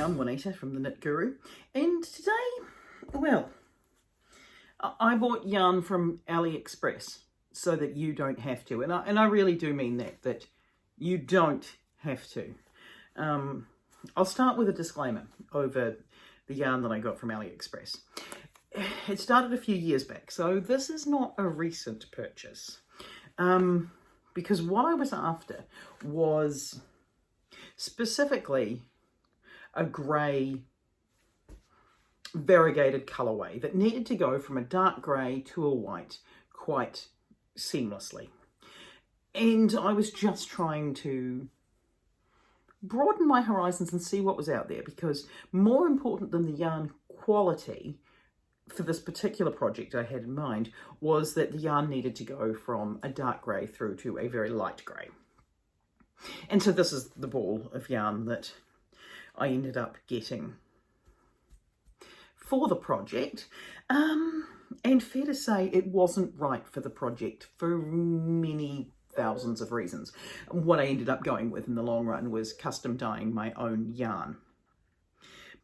I'm Juanita from the Knit Guru, and today, well, I bought yarn from AliExpress so that you don't have to, and I really do mean that you don't have to. I'll start with a disclaimer over the yarn that I got from AliExpress. It started a few years back, so this is not a recent purchase, because what I was after was specifically a grey variegated colourway that needed to go from a dark grey to a white quite seamlessly. And I was just trying to broaden my horizons and see what was out there, because more important than the yarn quality for this particular project I had in mind was that the yarn needed to go from a dark grey through to a very light grey. And so this is the ball of yarn that I ended up getting for the project. And fair to say, it wasn't right for the project for many thousands of reasons. What I ended up going with in the long run was custom dyeing my own yarn.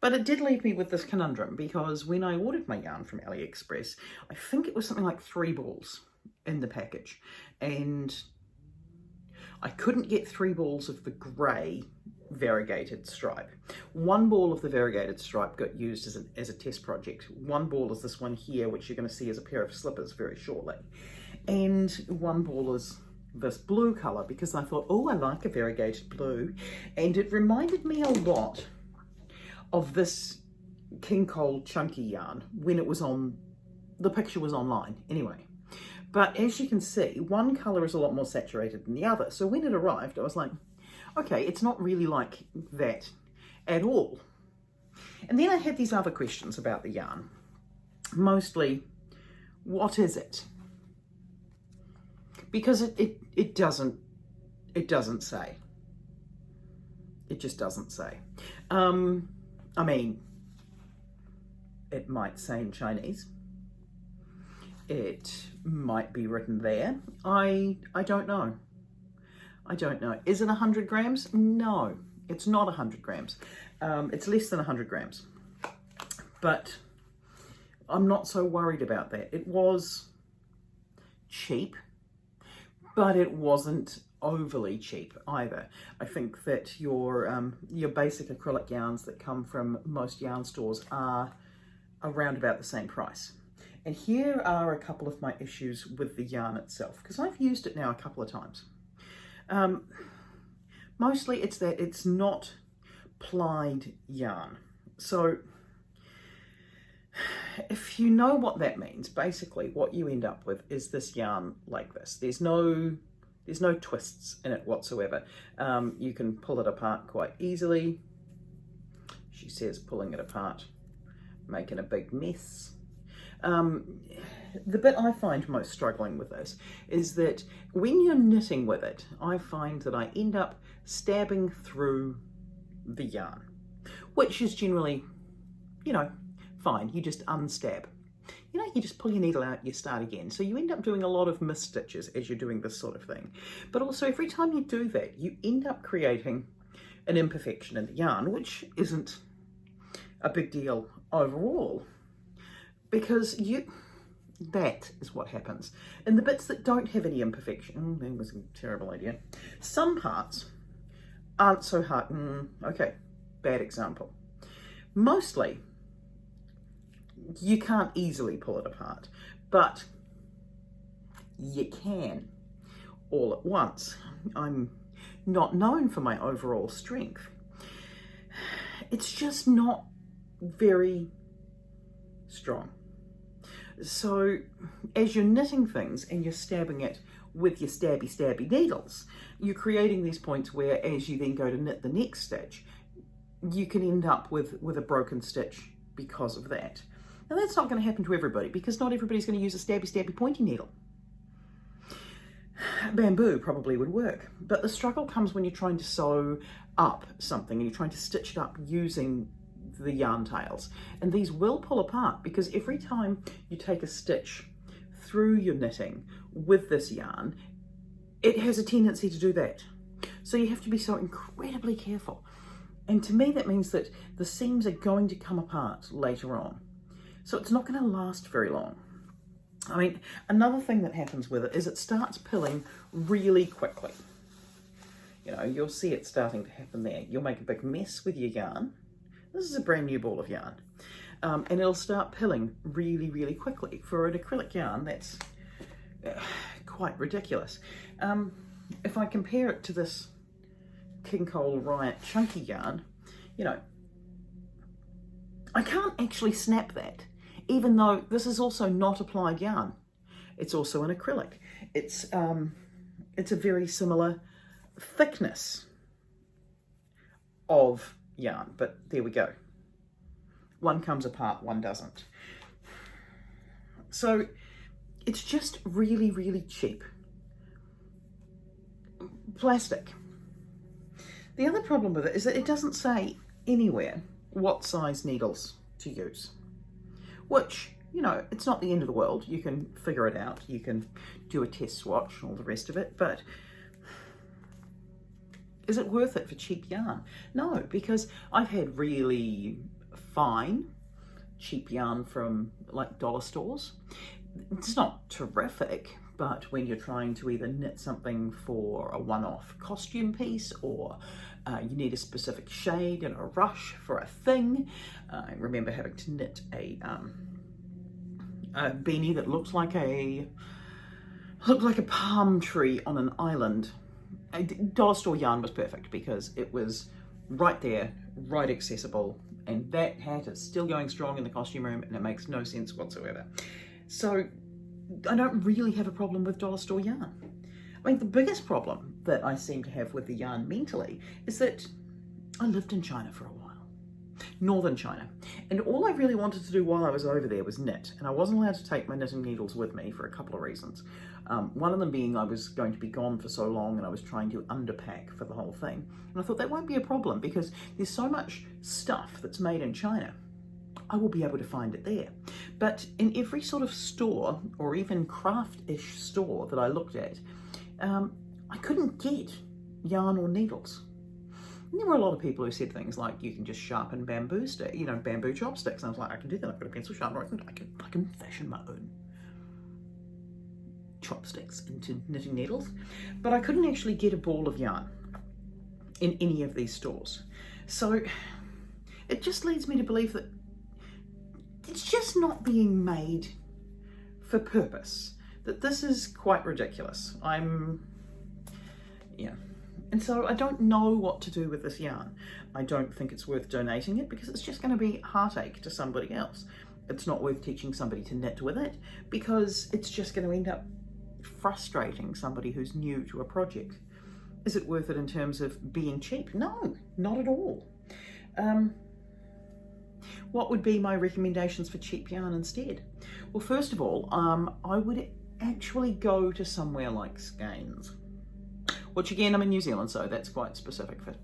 But it did leave me with this conundrum, because when I ordered my yarn from AliExpress, I think it was something like 3 balls in the package. And I couldn't get 3 balls of the grey variegated stripe. 1 ball of the variegated stripe got used as a test project. 1 ball is this one here, which you're going to see as a pair of slippers very shortly. And 1 ball is this blue colour, because I thought, oh, I like a variegated blue. And it reminded me a lot of this King Cole chunky yarn when it was on, the picture was online anyway. But as you can see, one colour is a lot more saturated than the other. So when it arrived, I was like, okay, it's not really like that at all. And then I had these other questions about the yarn. Mostly, what is it? Because it doesn't say. It just doesn't say. I mean, it might say in Chinese. It might be written there. I don't know. I don't know. Is it 100 grams? No, it's not 100 grams. It's less than 100 grams. But I'm not so worried about that. It was cheap, but it wasn't overly cheap either. I think that your basic acrylic yarns that come from most yarn stores are around about the same price. And here are a couple of my issues with the yarn itself, because I've used it now a couple of times. Mostly it's that it's not plied yarn. So if you know what that means, basically what you end up with is this yarn like this. There's no twists in it whatsoever. You can pull it apart quite easily. She says pulling it apart, making a big mess. The bit I find most struggling with this is that when you're knitting with it, I find that I end up stabbing through the yarn, which is generally, fine. You just unstab. You just pull your needle out, you start again. So you end up doing a lot of misstitches as you're doing this sort of thing. But also every time you do that, you end up creating an imperfection in the yarn, which isn't a big deal overall. Because that is what happens. And the bits that don't have any imperfection, that was a terrible idea. Some parts aren't so hard. Okay, bad example. Mostly, you can't easily pull it apart, but you can all at once. I'm not known for my overall strength. It's just not very strong. So as you're knitting things and you're stabbing it with your stabby needles, you're creating these points where as you then go to knit the next stitch, you can end up with a broken stitch because of that. Now that's not going to happen to everybody, because not everybody's going to use a stabby pointy needle. Bamboo probably would work, but the struggle comes when you're trying to sew up something and you're trying to stitch it up using the yarn tails, and these will pull apart because every time you take a stitch through your knitting with this yarn, it has a tendency to do that. So you have to be so incredibly careful. And to me, that means that the seams are going to come apart later on. So it's not going to last very long. I mean, another thing that happens with it is it starts pilling really quickly. You know, you'll see it starting to happen there. You'll make a big mess with your yarn. This is a brand new ball of yarn. And it'll start pilling really, really quickly. For an acrylic yarn, that's quite ridiculous. If I compare it to this King Cole Riot chunky yarn, you know, I can't actually snap that, even though this is also not applied yarn. It's also an acrylic. It's a very similar thickness of yarn, but there we go. One comes apart, one doesn't. So it's just really, really cheap plastic. The other problem with it is that it doesn't say anywhere what size needles to use, which, you know, it's not the end of the world. You can figure it out. You can do a test swatch and all the rest of it, but is it worth it for cheap yarn? No, because I've had really fine, cheap yarn from like dollar stores. It's not terrific, but when you're trying to either knit something for a one-off costume piece, or you need a specific shade and a rush for a thing. I remember having to knit a beanie that looked like a palm tree on an island. Dollar store yarn was perfect because it was right there, right accessible, and that hat is still going strong in the costume room, and it makes no sense whatsoever. So I don't really have a problem with dollar store yarn. I mean, the biggest problem that I seem to have with the yarn mentally is that I lived in China for a while, northern China, and all I really wanted to do while I was over there was knit, and I wasn't allowed to take my knitting needles with me for a couple of reasons. One of them being I was going to be gone for so long and I was trying to underpack for the whole thing, and I thought that won't be a problem because there's so much stuff that's made in China. I will be able to find it there. But in every sort of store, or even craft-ish store that I looked at, I couldn't get yarn or needles. And there were a lot of people who said things like, you can just sharpen bamboo chopsticks. And I was like, I can do that. I've got a pencil sharpener. I can fashion my own chopsticks into knitting needles. But I couldn't actually get a ball of yarn in any of these stores. So it just leads me to believe that it's just not being made for purpose. That this is quite ridiculous. And so I don't know what to do with this yarn. I don't think it's worth donating it because it's just going to be heartache to somebody else. It's not worth teaching somebody to knit with it because it's just going to end up frustrating somebody who's new to a project. Is it worth it in terms of being cheap? No, not at all. What would be my recommendations for cheap yarn instead? Well, first of all, I would actually go to somewhere like Skeins, which again, I'm in New Zealand, so that's quite specific for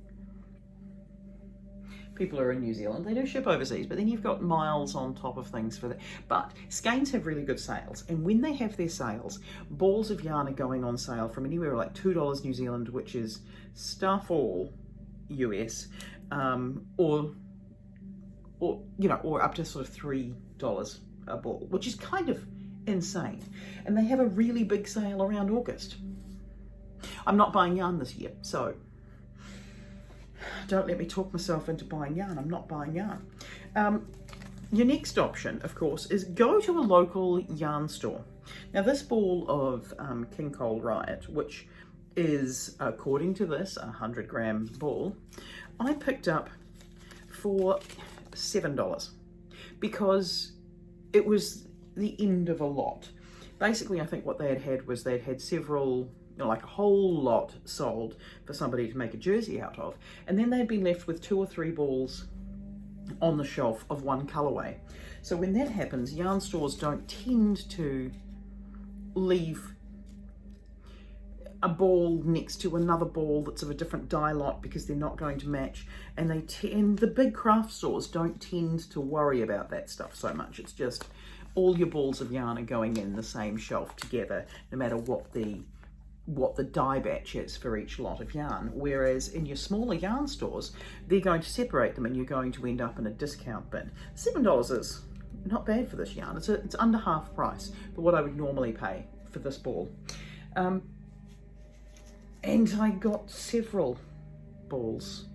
people who are in New Zealand. They do ship overseas, but then you've got miles on top of things for that. But Skeins have really good sales, and when they have their sales, balls of yarn are going on sale from anywhere like $2 New Zealand, which is stuff all US, or up to sort of $3 a ball, which is kind of insane. And they have a really big sale around August. I'm not buying yarn this year, so don't let me talk myself into buying yarn. I'm not buying yarn. Your next option, of course, is go to a local yarn store. Now, this ball of King Cole Riot, which is, according to this, a 100-gram ball, I picked up for $7 because it was the end of a lot. Basically, I think what they had was they'd had several, like a whole lot sold for somebody to make a jersey out of, and then they'd been left with 2 or 3 balls on the shelf of one colorway. So when that happens, yarn stores don't tend to leave a ball next to another ball that's of a different dye lot because they're not going to match, and the big craft stores don't tend to worry about that stuff so much. It's just all your balls of yarn are going in the same shelf together, no matter what the what the dye batch is for each lot of yarn, whereas in your smaller yarn stores, they're going to separate them and you're going to end up in a discount bin. $7 is not bad for this yarn. It's under half price for what I would normally pay for this ball. And I got several balls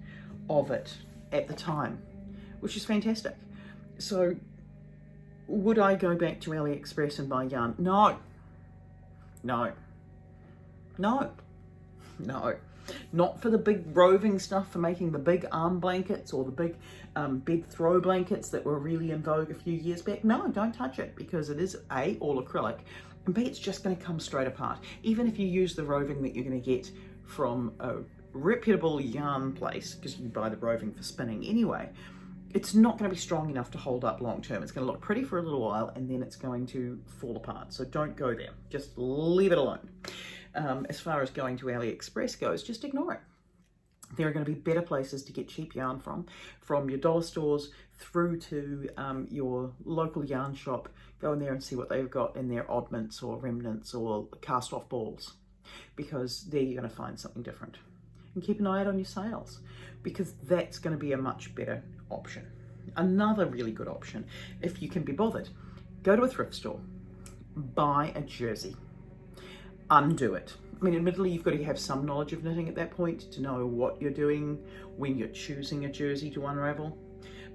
of it at the time, which is fantastic. So would I go back to AliExpress and buy yarn? No. Not for the big roving stuff, for making the big arm blankets or the big bed throw blankets that were really in vogue a few years back. No, don't touch it, because it is A, all acrylic, and B, it's just going to come straight apart. Even if you use the roving that you're going to get from a reputable yarn place, because you can buy the roving for spinning anyway, it's not going to be strong enough to hold up long term. It's going to look pretty for a little while and then it's going to fall apart. So don't go there. Just leave it alone. As far as going to AliExpress goes, just ignore it. There are going to be better places to get cheap yarn from your dollar stores through to your local yarn shop. Go in there and see what they've got in their oddments or remnants or cast off balls, because there you're going to find something different. And keep an eye out on your sales, because that's going to be a much better option. Another really good option, if you can be bothered, go to a thrift store, buy a jersey, undo it. I mean, admittedly, you've got to have some knowledge of knitting at that point to know what you're doing when you're choosing a jersey to unravel.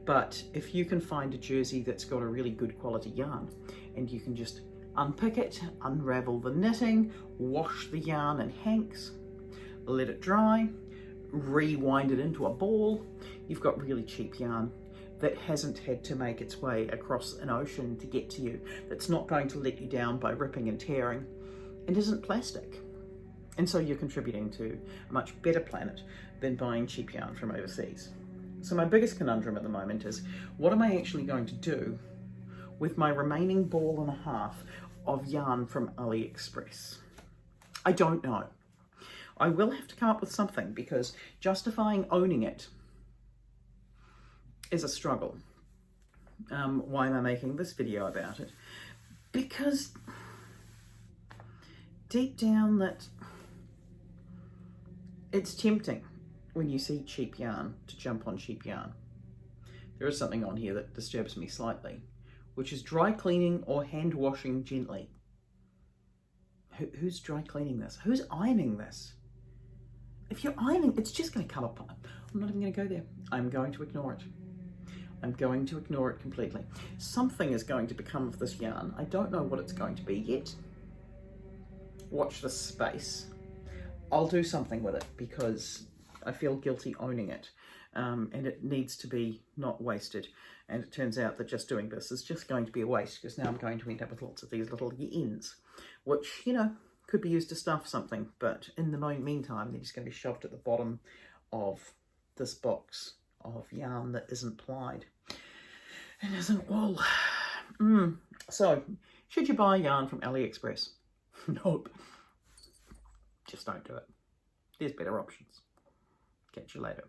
But if you can find a jersey that's got a really good quality yarn and you can just unpick it, unravel the knitting, wash the yarn in hanks, let it dry, rewind it into a ball, you've got really cheap yarn that hasn't had to make its way across an ocean to get to you, that's not going to let you down by ripping and tearing, and isn't plastic. And so you're contributing to a much better planet than buying cheap yarn from overseas. So my biggest conundrum at the moment is, what am I actually going to do with my remaining ball and a half of yarn from AliExpress? I don't know. I will have to come up with something, because justifying owning it is a struggle. Why am I making this video about it? Because deep down that it's tempting when you see cheap yarn to jump on cheap yarn. There is something on here that disturbs me slightly, which is dry cleaning or hand washing gently. Who's dry cleaning this? Who's ironing this? If you're ironing, it's just going to come apart. I'm not even going to go there. I'm going to ignore it. I'm going to ignore it completely. Something is going to become of this yarn. I don't know what it's going to be yet. Watch this space. I'll do something with it because I feel guilty owning it, and it needs to be not wasted. And it turns out that just doing this is just going to be a waste, because now I'm going to end up with lots of these little ends, which, you know, could be used to stuff something, but in the meantime, they're just going to be shoved at the bottom of this box of yarn that isn't plied and isn't wool. So, should you buy yarn from AliExpress? Nope. Just don't do it. There's better options. Catch you later.